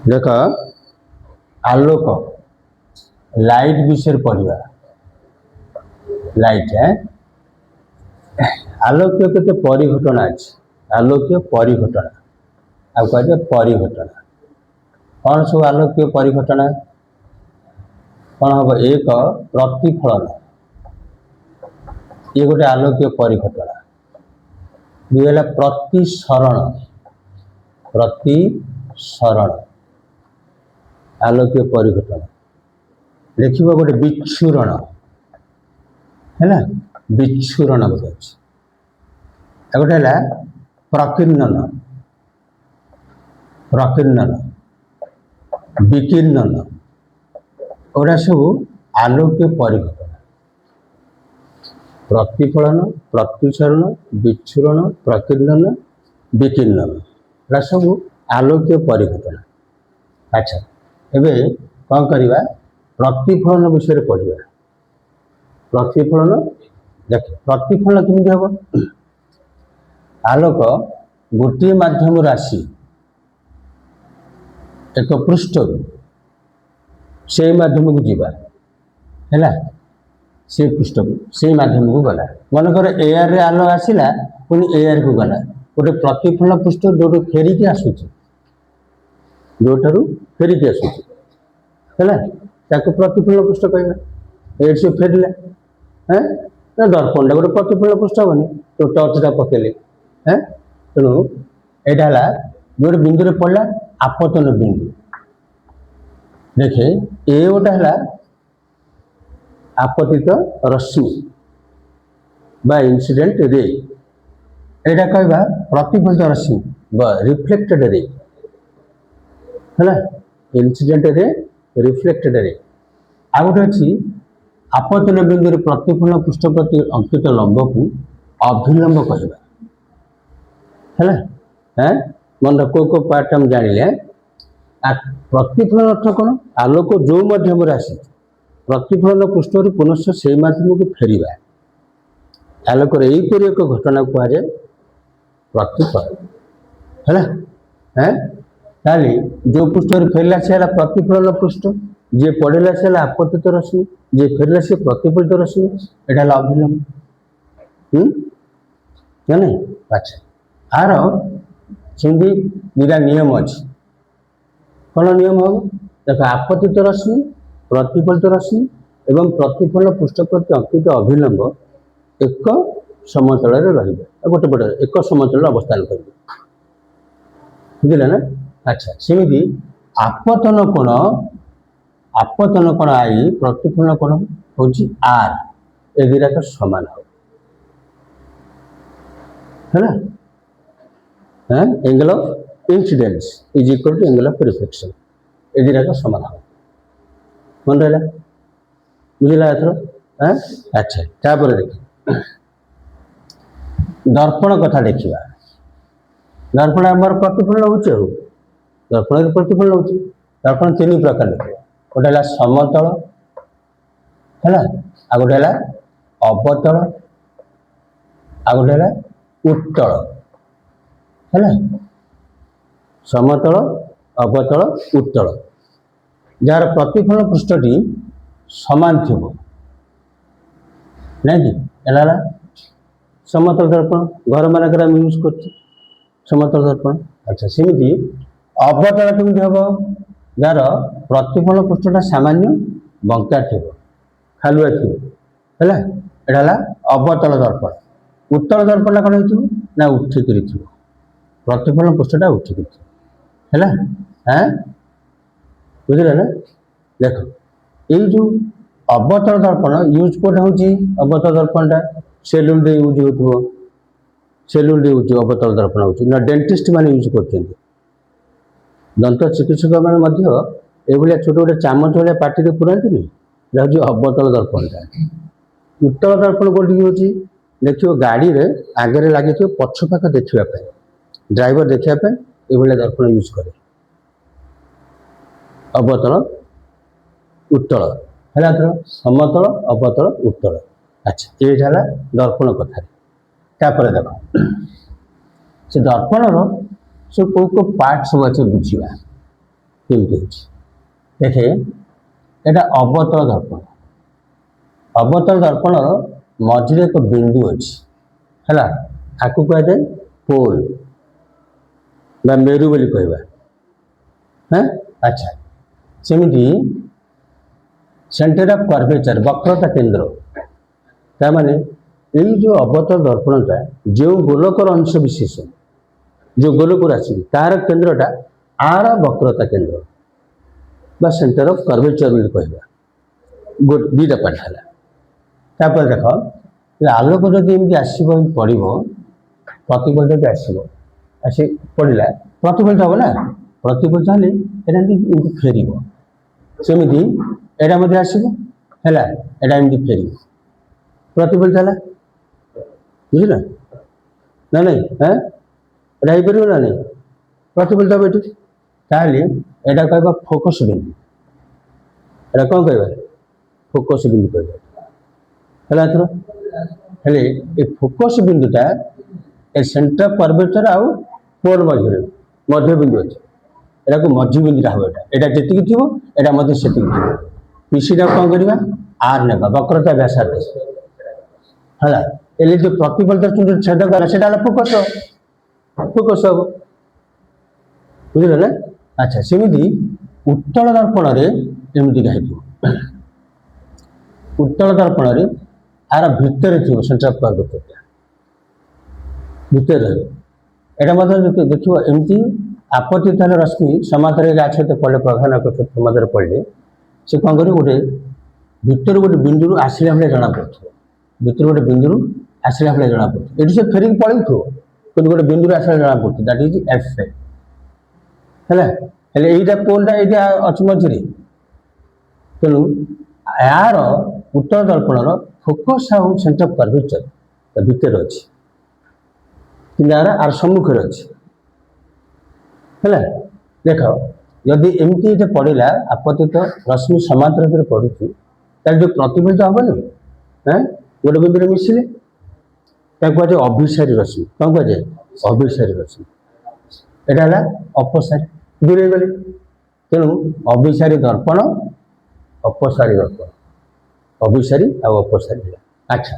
देख आलोक लाइट विषय पढ़ा लाइट है आलोक्य केते परिघटना अच्छे आलोक्य परिघटना आ कहे परिघटना कौन सब आलोक्य परिघटना कौन हम एक प्रतिफलन ये गोटे आलोक्य परिघटना दुई प्रतिसरण आलोक्य परिघटना देखिए गोटे विच्छुरण है ना विच्छुरण गोटे अच्छे गोटे है प्रकीर्णन प्रकीर्णन विकीर्णन गोटा सब आलोक्य परिघटना प्रतिफलन प्रतिसरण विच्छुरण प्रकीर्णन विकीर्णन एटा सब आलोक्य परिघटना। अच्छा एबे कौन करवा प्रतिफलन विषय पढ़ा प्रतिफलन देख प्रतिफलन केमती हम आलोक गोटे माध्यम राशि एक पृष्ठ से माध्यम को जीवा है से पृष्ठ को से माध्यम को गला मनकर एआर रे आलोक आसला पुणी एआर को गला गोटे प्रतिफलन पृष्ठ जो फेरिकी आसूची जोठारू फेरिकी आसूची है प्रतिफलन पृष्ठ कहना एट से फेरला है दर्पण टा गोटे प्रतिफलन पृष्ठ हेनी तो टर्चटा पकेले है तेणु यहाँ जो बिंदु रे पड़ा आपतन बिंदु देखे ए गोटे है आपतित रश्मि बा इंसिडेंट रे एटा कहवा प्रतिफलित रश्मि रिफ्लेक्टेड रे है इंसिडेंट रे रिफ्लेक्टेड रे आ गोटे अच्छी आपतन बिंदु प्रतिफलन पृष्ठ प्रति अंकित लंब को अभिलंब कहवा है मन को पार्ट हम जानिले प्रतिफलन अर्थ कौन आलोक जो माध्यम आसी प्रतिफलन पृष्ठ पुनश्च से माध्यम को फेरवा आलोक यहीपर एक घटना कहुए प्रतिफलन है ताली जो पृष्ठ फेरला से प्रतिफलन पृष्ठ जी पढ़ेला से आपतित रश्मि जी फेरला से प्रतिफलित रश्मि एटा अभिलंब नहीं अच्छा आर सेमती दुटा नियम अच्छी कौन नियम हम देख आपतित रश्मि प्रतिफलित रश्मि एवं प्रतिफलन पृष्ठ प्रति अंकित अभिलंब एक समतल गोटे पटे एक समतल अवस्थान करेंगे बुझे ना। अच्छा सेमती आपतन कोण आई प्रतिफलन कोण हूँ आर ए दुटा समान हो है angle of incidence is equal to angle of reflection ए दुटा समान हो मन रहा बुझला एथर। अच्छा तापर देख दर्पण कथा देखा दर्पण आमर प्रतिफलन हो दर्पण प्रतिफलन हो दर्पण तीन प्रकार देखिए गोटे है समतल है आ गोटे है अवतल आ गोटे है उत्तल है समतल अवतल उत्तल जार प्रतिफलन पृष्ठटी समान थी नहीं कि समतल दर्पण घर मानक यूज कर समतल दर्पण। अच्छा सेमती अवतल केमती हम जार प्रतिफलन पृष्ठटा सामान्य बंका थी खालुआ थी है अवतल दर्पण उत्तल दर्पण कौन हो उठिक प्रतिफलन पृष्ठटा उठिक है बुझे ना। देख ये जो अवतल दर्पण यूज कोटा हूँ अवतल दर्पणटा सेलून यूज हो सेलून यूज अवतल दर्पण हो डेंटिस्ट मैंने यूज कर दंत चिकित्सक मैंने छोटे छोटे चामच भाई पार्टी पुराती नहीं अवतल दर्पणटा उत्तल दर्पण कौटी हूँ देखिए गाड़ी में आगे लगे पछपाख देखापी ड्राइवर देखापी ये दर्पण यूज करे अवतल उत्तल है समतल अवतल उत्तल। अच्छा ये दर्पण कथा देख से दर्पण सब कौ पार्ट सब अच्छे बुझा କେମିତି ହେଉଛି ଦେଖେ, ଏଇଟା ଅବତଳ ଦର୍ପଣ। ଅବତଳ ଦର୍ପଣର ମଝିରେ ଏକ ବିନ୍ଦୁ ଅଛି ହେଲା, ତାକୁ କୁହାଯାଏ ପୋଲ ବା ମେରୁ ବୋଲି କହିବା। হ্যাঁ আচ্ছা, ସେମିତି ସେଣ୍ଟର ଅଫ କର୍ଭେଚର ବକ୍ରତା କେନ୍ଦ୍ର, ତାମାନେ ଏଇ ଯେଉଁ ଅବତଳ ଦର୍ପଣଟା ଯେଉଁ ଗୋଲକର ଅଂଶ ବିଶେଷ, ଯେଉଁ ଗୋଲକରୁ ଆସିଛି ତାର କେନ୍ଦ୍ରଟା ଆର ବକ୍ରତା କେନ୍ଦ୍ର ବା ସେଣ୍ଟର ଅଫ କର୍ଭେଚର ବୋଲି କହିବା। ଦୁଇଟା ପାଠ ହେଲା। ତାପରେ ଦେଖ, ଆଲୋକ ଯଦି ଏମିତି ଆସିବ ପଡ଼ିବ, ପ୍ରତିଫଳିତ ବି ଆସିବ, ଆସି ପଡ଼ିଲା ପ୍ରତିଫଳିତ ହବ ନା, ପ୍ରତିଫଳିତ ହେଲେ ଏଇଟା ଏମିତି ଫେରିବ, ସେମିତି ଏଇଟା ମଧ୍ୟ ଆସିବ ହେଲା, ଏଇଟା ଏମିତି ଫେରିବ, ପ୍ରତିଫଳିତ ହେଲା, ବୁଝିଲ ନା ନାଇଁ? ହଁ ଏଇଟା ହେଇପାରିବ ନା ନାଇଁ? ପ୍ରତିଫଳିତ ହବ ଏଠି, ତାହେଲେ ଏଇଟା କହିବା ଫୋକସ ବିନ୍ଦୁ। ଏଇଟା କ'ଣ କହିବା? ଫୋକସ ବିନ୍ଦୁ କହିବା ହେଲା। ଏଥର ହେଲେ ଏ ଫୋକସ ବିନ୍ଦୁଟା ଏ ସେଣ୍ଟର ଅଫ କର୍ଭେଚର ଆଉ ପୋଲ ମଝିରେ ମଧ୍ୟବିନ୍ଦୁ ଅଛି, ଏଟାକୁ ମଝି ବିନ୍ଦୁଟା ହବ। ଏଇଟା ଯେତିକି ଥିବ ଏଇଟା ମଧ୍ୟ ସେତିକି ଥିବ। ପିସିଟା କ'ଣ କରିବା? ଆର୍ ନେବା, ବକ୍ରତା ବ୍ୟାସାର୍ଧ ହେଲା। ଏଲେ ଯେଉଁ ପ୍ରତିଫଳିତ ଚୁଣ୍ଡି ଛେଦ କଲା ସେଟା ହେଲା ଫୋକସ, ଫୋକସ ହବ, ବୁଝିଲ ନା? ଆଚ୍ଛା, ସେମିତି ଉତ୍ତଳ ଦର୍ପଣରେ ଏମିତିକା ହେଇଥିବ। ଉତ୍ତଳ ଦର୍ପଣରେ ଆର ଭିତରେ ଥିବ ସେଣ୍ଟର ଅଫ କର୍ଭେଚରଟା ଭିତରେ ରହିବ। ଏଇଟା ମଧ୍ୟ ଦେଖିବ ଏମିତି ଆପତିତ ହେଲେ ରଶ୍ମି ସମାନ୍ତର ଗାଛ ପଡ଼ିଲେ, ପ୍ରଧାନ ନକ୍ଷତ୍ର ସମାନ୍ତର ପଡ଼ିଲେ ସେ କ'ଣ କରିବ, ଗୋଟେ ଭିତରୁ ଗୋଟେ ବିନ୍ଦୁରୁ ଆସିଲା ଭଳିଆ ଜଣାପଡ଼ୁଥିବ, ଭିତରୁ ଗୋଟେ ବିନ୍ଦୁରୁ ଆସିଲା ଭଳିଆ ଜଣାପଡ଼ୁଥିବ। ଏଠି ସେ ଫେରିକି ପଳଉଥିବ କିନ୍ତୁ ଗୋଟେ ବିନ୍ଦୁରୁ ଆସିଲା ଜଣାପଡ଼ୁଥିବ, ଦ୍ୟାଟ୍ ଇଜ୍ ଏଫ୍ ହେଲା। ହେଲେ ଏଇଟା ପୋଲଟା ଏଇଟା ଅଛି ମଝିରେ, ତେଣୁ ଏହାର ଉତ୍ତର ଦର୍ପଣର ଫୋକସ ଆଉ ସେଣ୍ଟର ଅଫ କର୍ଭେଚର ଭିତରେ ଅଛି, କିନ୍ତୁ ଆର ସମ୍ମୁଖରେ ଅଛି ହେଲା। ଦେଖ, ଯଦି ଏମିତି ଏଇଟା ପଡ଼ିଲା, ଆପତିତ ରଶ୍ମି ସମାନ୍ତର ଭିତରେ ପଡ଼ୁଛି, ତାହେଲେ ଯେଉଁ ପ୍ରତିଫଳିତ ହବନି, ଗୋଟେ ବିନ୍ଦୁରେ ମିଶିଲେ ତାକୁ କୁହାଯାଏ ଅଭିସାରୀ ରଶ୍ମି। କ'ଣ କୁହାଯାଏ? ଅଭିସାରୀ ରଶ୍ମି। ଏଇଟା ହେଲା ଅପସାରୀ, ଦୂରେଇ ଗଲେ, ତେଣୁ ଅଭିସାରୀ ଦର୍ପଣ, ଅପସାରୀ ଦର୍ପଣ, ଅଭିସାରୀ ଆଉ ଅପସାରୀ ହେଲା। ଆଚ୍ଛା,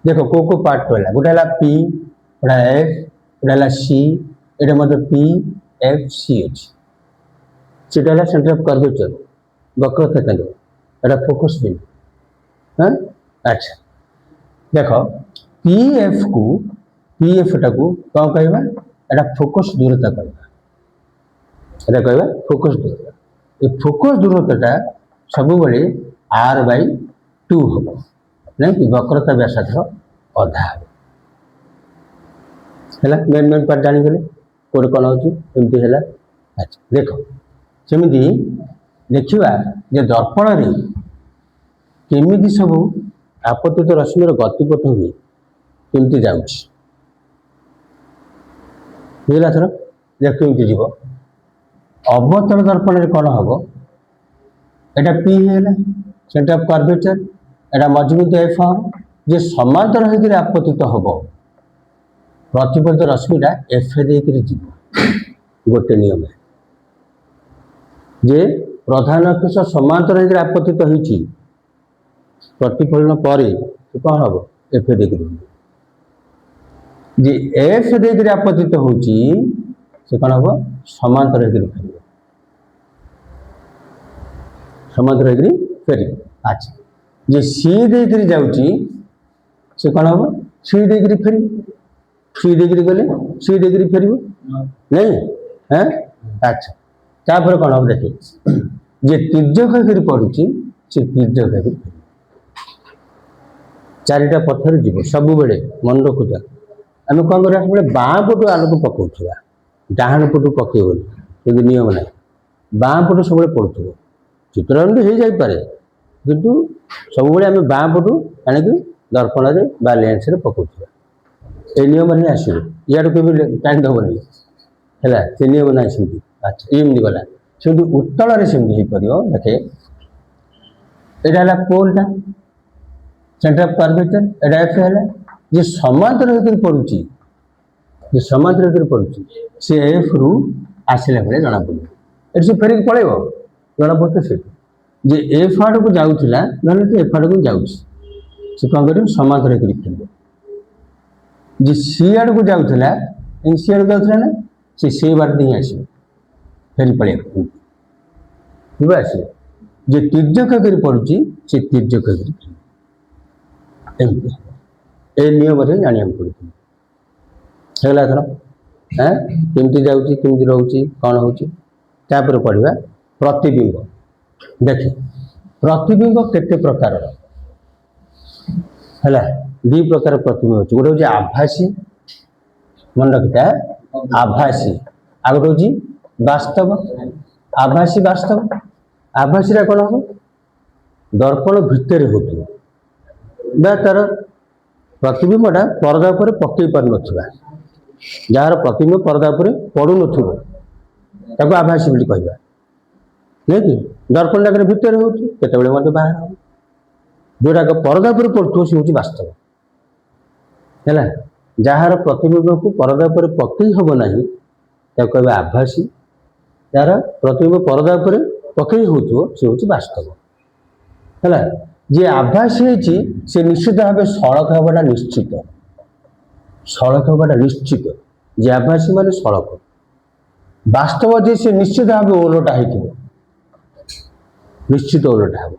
ଦେଖ କୋଉ କୋଉ ପାର୍ଟ ରହିଲା, ଗୋଟେ ହେଲା ପି, ଗୋଟେ ଏଫ, ଗୋଟେ ହେଲା ସି, ଏଇଟା ମଧ୍ୟ ପି ଏଫ ସି ଅଛି। সেটা হলো সেন্টার অফ কার্ভেচর, বক্রতা কেন্দ্র, এটা ফোকস বিন্দু। হ্যাঁ আচ্ছা, দেখো পিএফটাକୁ କ'ଣ କହିବା? এটা ফোকস দূরতা କହିବା, এটা କହିବା ফোকস দূরতা। এই ফোকস দূরতাটা ସବୁବେଳେ r/2 হব, ନାଇଁ କି ବକ୍ରତା ବ୍ୟାସାର୍ଧ ଅଧା ହେବ ହେଲା। ମେନ୍ ପାର୍ଟ ଜାଣିଗଲେ କୋଉଠି କ'ଣ ହେଉଛି, ଏମିତି ହେଲା। ଆଚ୍ଛା, ଦେଖ ସେମିତି ଦେଖିବା ଯେ ଦର୍ପଣରେ କେମିତି ସବୁ ଆପତିତ ରଶ୍ମିର ଗତିପଥ ହୁଏ, କେମିତି ଯାଉଛି, ବୁଝିଲା? ଥର ଦେଖ କେମିତି ଯିବ। ଅବତଳ ଦର୍ପଣରେ କ'ଣ ହବ? এটা পি ହେଲା সেন্টার অফ কার্ভেচর, এটা মজবুত এফ হব, যে সমান্তর হয়ে আপতিত হব ପ୍ରତିଫଳିତ ରଶ୍ମିଟା ଏଫ୍ ଦେଇକରି ଯିବ। ଗୋଟେ ନିୟମ ଯେ ପ୍ରଧାନ ଅକ୍ଷ ସମାନ୍ତର ହେଇକି ଆପତିତ ହେଇଛି, ପ୍ରତିଫଳନ ପରେ କ'ଣ ହବ? ଏଫ୍ ଦେଇକରି ଯିବ। ଯେ ଏଫ୍ ଦେଇକରି ଆପତିତ ହଉଛି ସେ କ'ଣ ହବ? ସମାନ୍ତର ହେଇକରି ଫେରିବ, ସମାନ୍ତର ହେଇକରି ଫେରିବ। ଆଚ୍ଛା, ଯେ ସି ଦେଇକରି ଯାଉଛି ସେ କ'ଣ ହବ? ସି ଦେଇକରି ଫେରିବ, ସି ଦେଇକରି ଗଲେ ସି ଦେଇକରି ଫେରିବ, ନାଇଁ? ଆଚ୍ଛା, ତାପରେ କ'ଣ ହବ ଦେଖେ, ଯେ ତିର୍ଯ୍ୟକ ହେଇକରି ପଡୁଛି ସେ ତିର୍ଯ୍ୟକ ହେଇକରି ଫେରିବ। ଚାରିଟା ପଥରେ ଯିବ ସବୁବେଳେ, ମନେ ରଖୁଥା। ଆମେ କ'ଣ କରିବା? ସବୁବେଳେ ବାଁ ପଟୁ ଆଲୋକ ପକଉଥିବା, ଡାହାଣ ପଟୁ ପକେଇବନି, କିନ୍ତୁ ନିୟମ ନାହିଁ। ବାଁ ପଟୁ ସବୁବେଳେ ପଡୁଥିବ, ଚିତ୍ରାୟନ ହେଇଯାଇପାରେ କିନ୍ତୁ ସବୁବେଳେ ଆମେ ବାଁ ପଟୁ ଆଣିକି ଦର୍ପଣରେ ବା ଲେନ୍ସରେ ପକଉଥିବା। এই ନିୟମରେ ହିଁ ଆସିବ, ଇଆଡ଼ୁ କେବେ ଟାଣି ଦେବନି ହେଲା, ସେ ନିୟମ ନାହିଁ ସେମିତି। ଆଚ୍ଛା, ଏମିତି ଗଲା। ସେମିତି ଉତ୍ତଳରେ ସେମିତି ହେଇପାରିବ। ଦେଖେ, ଏଇଟା ହେଲା ପୋଲଟା, ସେଣ୍ଟର ଅଫ କାର୍ଭେଚର, ଏଇଟା ଏଫ୍ ହେଲା। ଯେ ସମାନ୍ତର ହେଇକରି ପଡୁଛି, ଯେ ସମାନ୍ତର ହେଇକରି ପଡୁଛି ସେ ଏଫ୍ ରୁ ଆସିଲା ଭଳିଆ ଜଣାପଡ଼ିବ, ଏଠି ସେ ଫେରିକି ପଳେଇବ ଜଣା ପଡ଼ୁଛି ସେଠି ଯେ ଏଫ୍ ଆଡ଼କୁ ଯାଉଥିଲା ନହେଲେ ତ ଏଫ୍ ଆଡ଼କୁ ଯାଉଛି ସେ କ'ଣ କରିବ ସମାନ୍ତର ହେଇକି ଖେଳିବ। ଯେ ସି ଆଡ଼କୁ ଯାଉଥିଲା ସି ଆଡ଼କୁ ଯାଉଥିଲା ନା ସେ ସେଇ ବାଟ ଦେଇ ଆସିବ ଫେରି ପଳେଇବ ବୁଝି ଆସିବ। ଯେ ତିର୍ଯ୍ୟକ କରି ପଡ଼ୁଛି ସେ ତିର୍ଯ୍ୟକ କରି ଏମିତି ଏ ନିୟମରେ ଜାଣିବାକୁ ପଡ଼ୁଛି ହେଇଗଲା ଏଥର। କେମିତି ଯାଉଛି କେମିତି ରହୁଛି କ'ଣ ହେଉଛି ତାପରେ ପଢ଼ିବା ପ୍ରତିବିମ୍ବ। ଦେଖେ ପ୍ରତିବିମ୍ବ କେତେ ପ୍ରକାରର ହେଲା ଦୁଇ ପ୍ରକାର ପ୍ରତିବିମ୍ବ ଅଛି। ଗୋଟେ ହେଉଛି ଆଭାସୀ ମନେ ରଖିଥା ଆଭାସୀ ଆଉ ଗୋଟେ ହେଉଛି ବାସ୍ତବ। ଆଭାସୀ ବାସ୍ତବ ଆଭାସୀଟା କ'ଣ ହବ ଦର୍ପଣ ଭିତରେ ହେଉଥିବ ବା ତାର ପ୍ରତିବିମ୍ବଟା ପରଦା ଉପରେ ପକେଇ ପାରୁନଥିବା ଯାହାର ପ୍ରତିବିମ୍ବ ପରଦା ଉପରେ ପଡ଼ୁନଥିବ ତାକୁ ଆଭାସୀ ବୋଲି କହିବା ନୁହେଁ କି। ଦର୍ପଣ ଜାଗାରେ ଭିତରେ ହେଉଛି କେତେବେଳେ ମଧ୍ୟ ବାହାର ହେବ ଯେଉଁଟାକ ପରଦା ଉପରେ ପଡ଼ୁଥିବ ସେ ହେଉଛି ବାସ୍ତବ ହେଲା। ଯାହାର ପ୍ରତିବିମ୍ବକୁ ପରଦା ଉପରେ ପକେଇ ହେବ ନାହିଁ ତାକୁ କହିବା ଆଭାସୀ। ଯାହାର ପ୍ରତିବିମ୍ବ ପରଦା ଉପରେ ପକେଇ ହେଉଥିବ ସେ ହେଉଛି ବାସ୍ତବ ହେଲା। ଯିଏ ଆଭାସୀ ହେଇଛି ସେ ନିଶ୍ଚିତ ଭାବେ ସଳଖ ହେବାଟା ନିଶ୍ଚିତ ସଳଖ ହେବାଟା ନିଶ୍ଚିତ। ଯେ ଆଭାସୀ ମାନେ ସଳଖ। ବାସ୍ତବ ଯେ ସେ ନିଶ୍ଚିତ ଭାବେ ଓଲଟା ହେଇଥିବ ନିଶ୍ଚିତ ଓଲଟା ହେବ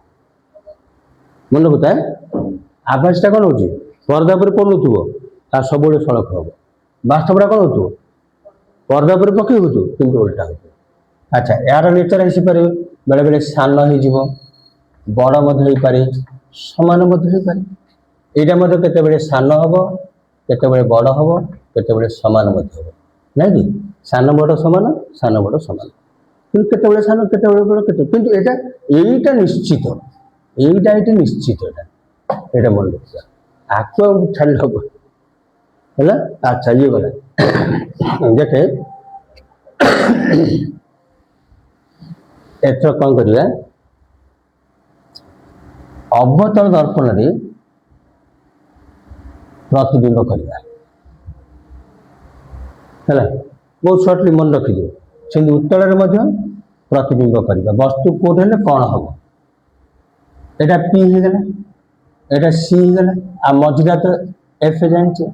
ମନେ ରଖୁଥାଏ। ଆଭାସୀଟା କ'ଣ ହେଉଛି ପରଦା ଉପରେ ପଡ଼ୁନଥିବ ତା ସବୁବେଳେ ସଳଖ ହେବ। ବାସ୍ତବଟା କ'ଣ ହେଉଥିବ ପରଦା ଉପରେ ପକେଇ ହେଉଥିବ କିନ୍ତୁ ଓଲଟା ହେଉଥିବ। ଆଚ୍ଛା ଏହାର ନେଚର ଆସିପାରିବ ବେଳେବେଳେ ସାନ ହେଇଯିବ ବଡ଼ ମଧ୍ୟ ହେଇପାରେ ସମାନ ମଧ୍ୟ ହେଇପାରେ। ଏଇଟା ମଧ୍ୟ କେତେବେଳେ ସାନ ହେବ କେତେବେଳେ ବଡ଼ ହେବ କେତେବେଳେ ସମାନ ମଧ୍ୟ ହେବ ନାଇଁ କି। ସାନ ବଡ଼ ସମାନ କିନ୍ତୁ କେତେବେଳେ ସାନ କେତେବେଳେ ବଡ଼ କେତେ କିନ୍ତୁ ଏଇଟା ନିଶ୍ଚିତ ଏଇଟା ନିଶ୍ଚିତ ଏଇଟା ମନେ ରଖିବା ଆକୁ ଆଉ ଛାଡ଼ି ହେବ ହେଲା। ଆଚ୍ଛା ଇଏ ଗଲା ଦେଖେ ଏଥର କ'ଣ କରିବା ଅବତଳ ଦର୍ପଣରେ ପ୍ରତିବିମ୍ବ କରିବା ହେଲା। ବହୁତ ସର୍ଟଲି ମନେ ରଖିଦିଅ। ସେମିତି ଉତ୍ତଳରେ ମଧ୍ୟ ପ୍ରତିବିମ୍ବ କରିବା। ବସ୍ତୁ କୋଉଠି ହେଲେ କ'ଣ ହେବ এটা পি হয়ে গেল এটা সি হয়ে গেল আর মঝিটা তো এফ জানিছে।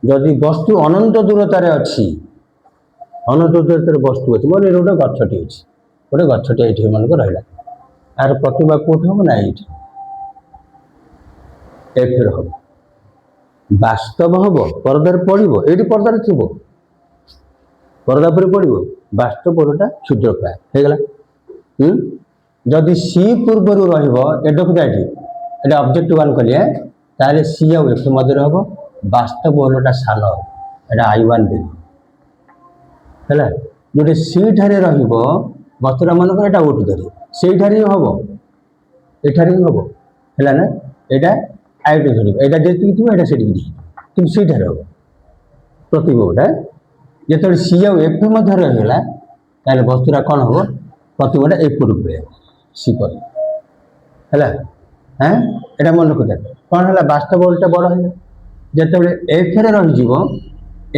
যদি বস্তু ଅନନ୍ତ ଦୂରତାରେ ଅଛି ଅନନ୍ତ ଦୂରତାରେ ବସ୍ତୁ ଅଛି ମାନେ ଗୋଟେ ଗଛଟି ଅଛି ଗୋଟେ ଗଛଟି ଏଇଠି ମନେକ ରହିଲା ଆର ପ୍ରତିଭା କୋଉଠି ହେବ ନା ଏଇଠି ଏଫରେ ହେବ। ବାସ୍ତବ ହେବ ପରଦାରେ ପଡ଼ିବ ଏଇଠି ପରଦାରେ ଥିବ ପରଦା ଉପରେ ପଡ଼ିବ ବାସ୍ତବ ପରଟା କ୍ଷୁଦ୍ର ପ୍ରାୟ ହେଇଗଲା। ଯଦି ସି ପୂର୍ବରୁ ରହିବ ଏଟାକୁ ଏଠି ଏଟା ଅବଜେକ୍ଟ ୱାନ୍ କଲେ ତାହେଲେ ସି ଆଉ ଏଫ ମଧ୍ୟରେ ହେବ ବାସ୍ତବ ଓଲଟା ସାନ ହେବ ଏଟା I1 ଦେବ ହେଲା। ଯୋଉଠି ସି ଠାରେ ରହିବ ବସ୍ତୁଟା ମନେକର ଏଟା ଓଟ ଧରେ ସେଇଠାରେ ହିଁ ହେବ ଏଠାରେ ହିଁ ହେବ ହେଲା ନା। ଏଇଟା ଆଇଟି ଧରିବ ଏଇଟା ଯେତିକି ଥିବ ଏଇଟା ସେଠିକି ଯିବ କିନ୍ତୁ ସେଇଠାରେ ହେବ ପ୍ରତିବିମ୍ବଟା। ଯେତେବେଳେ ସି ଆଉ ଏଫ ମଧ୍ୟରେ ରହିଗଲା ତାହେଲେ ବସ୍ତୁଟା କ'ଣ ହେବ ପ୍ରତିବିମ୍ବଟା ଏପଟକୁ ପଳେଇବ ସି ପରେ ହେଲା। এটা মনে রখুন କ'ଣ ହେଲା ବାସ୍ତବ ଓଲଟା ବଡ଼ ହେଲା। ଯେତେବେଳେ ଏଫରେ ରହିଯିବ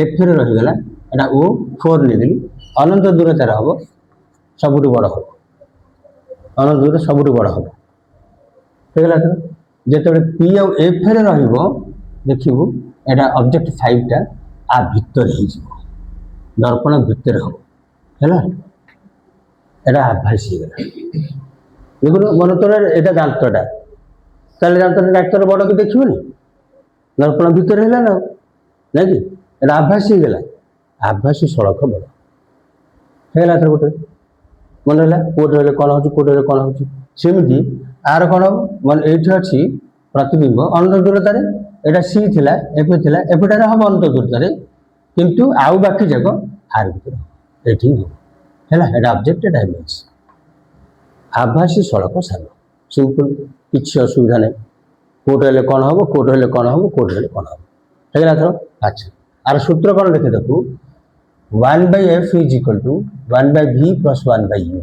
ଏଫରେ ରହିଗଲା ଏଟା O4 ନେଇଗଲି ଅନନ୍ତ ଦୂରତାରେ ହେବ ସବୁଠୁ ବଡ଼ ହେବ ଅନନ୍ତ ଦୂର ସବୁଠୁ ବଡ଼ ହେବ ହେଇଗଲା। ଯେତେବେଳେ ପି ଆଉ ଏଫରେ ରହିବ ଦେଖିବୁ ଏଟା ଅବଜେକ୍ଟ 5ଟା ଆ ଭିତରେ ହେଇଯିବ ଦର୍ପଣ ଭିତରେ ହେବ ହେଲା। ଏଟା ଆଭାସୀ ହେଇଗଲା ଦେଖୁନ ମନେ ତୋର ଏଟା ଦାନ୍ତଟା ତାହେଲେ ଦାନ୍ତଟା ଡାକ୍ତର ବଡ଼ କି ଦେଖିବନି ଦର୍ପଣ ଭିତରେ ହେଲା ନା ନାଇଁ କି। ଏଟା ଆଭାସୀ ହେଇଗଲା ଆଭାସୀ ସଳଖ ବଡ଼ ହେଇଗଲା। ଏଥର ଗୋଟେ ମନେ ହେଲା କୋଉଠି ରହିଲେ କ'ଣ ହେଉଛି କୋଉଠି ରହିଲେ କ'ଣ ହେଉଛି। ସେମିତି ଆର କ'ଣ ହେବ ମାନେ ଏଇଠି ଅଛି ପ୍ରତିବିମ୍ବ ଅନନ୍ତ ଦୂରତାରେ ଏଟା ସି ଥିଲା ଏଫ ଥିଲା ଏପଟାରେ ହେବ ଅନନ୍ତ ଦୂରତାରେ କିନ୍ତୁ ଆଉ ବାକି ଯାକ ଆର ଭିତରେ ଏଠି ହେବ ହେଲା। ଏଟା ଅବଜେକ୍ଟ ଏଟା ଇମେଜ ଆଭାସୀ ସଳଖ ସାନ ସିମ୍ପଲ କିଛି ଅସୁବିଧା ନାହିଁ। କୋଉଠି ହେଲେ କ'ଣ ହେବ କୋଉଠି ହେଲେ କ'ଣ ହେବ କୋଉଠି ହେଲେ କ'ଣ ହେବ ହେଇଗଲା ଏଥର। ଆଚ୍ଛା ଆର ସୂତ୍ର କ'ଣ ଲେଖେ ଦେଖୁ 1/f is equal to 1/v plus 1/u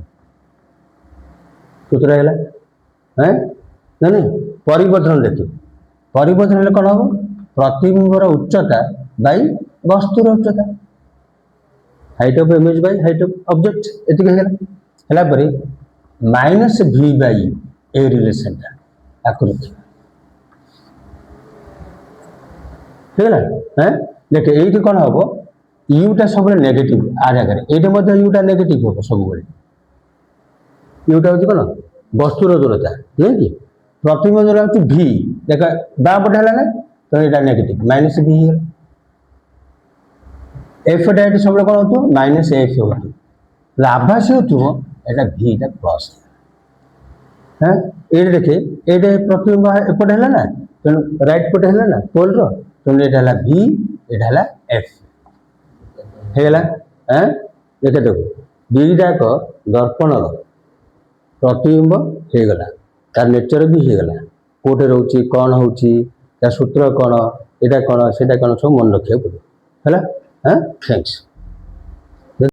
ସୂତ୍ର ହେଇଗଲା ନାଇଁ ପରିବର୍ତ୍ତନ ଦେଖେ ପରିବର୍ତ୍ତନ ହେଲେ କ'ଣ ହେବ ପ୍ରତିବିମ୍ବର ଉଚ୍ଚତା ବାଇ ବସ୍ତୁର ଉଚ୍ଚତା height of image by height of object एतिक हैला परे माइनस v बाय ए रिलेशन आकृति हैला हैं देख एठी कोन हबो u टा सब नेगेटिव आ जगह एठी मध्ये u टा नेगेटिव हो सब बेले u टा होची कोन वस्तुर दूरता नहीं कि प्रतिबिंब दूरता होची v देख बा पटे हैला ना तो एटा नेगेटिव माइनस v है एफ डायरेक्ट सब कोन होतो माइनस एफ होतो लाभासी होतो एटा v टा प्लस हैं ए देखे एटे प्रतिबिंब एपट हैला ना तो राइट पटे हैला ना पोल रो तो एटा हैला v एटा हैला f हैला हैं देखे देखो दुईटा को दर्पण रो प्रतिबिंब हे गला तार नेचर भी हे गला कोटे रहउची कोन होउची ता सूत्र कोन एटा कोन सेटा कोन सब मन रखिया पड़ो हैला हैं थैंक्स।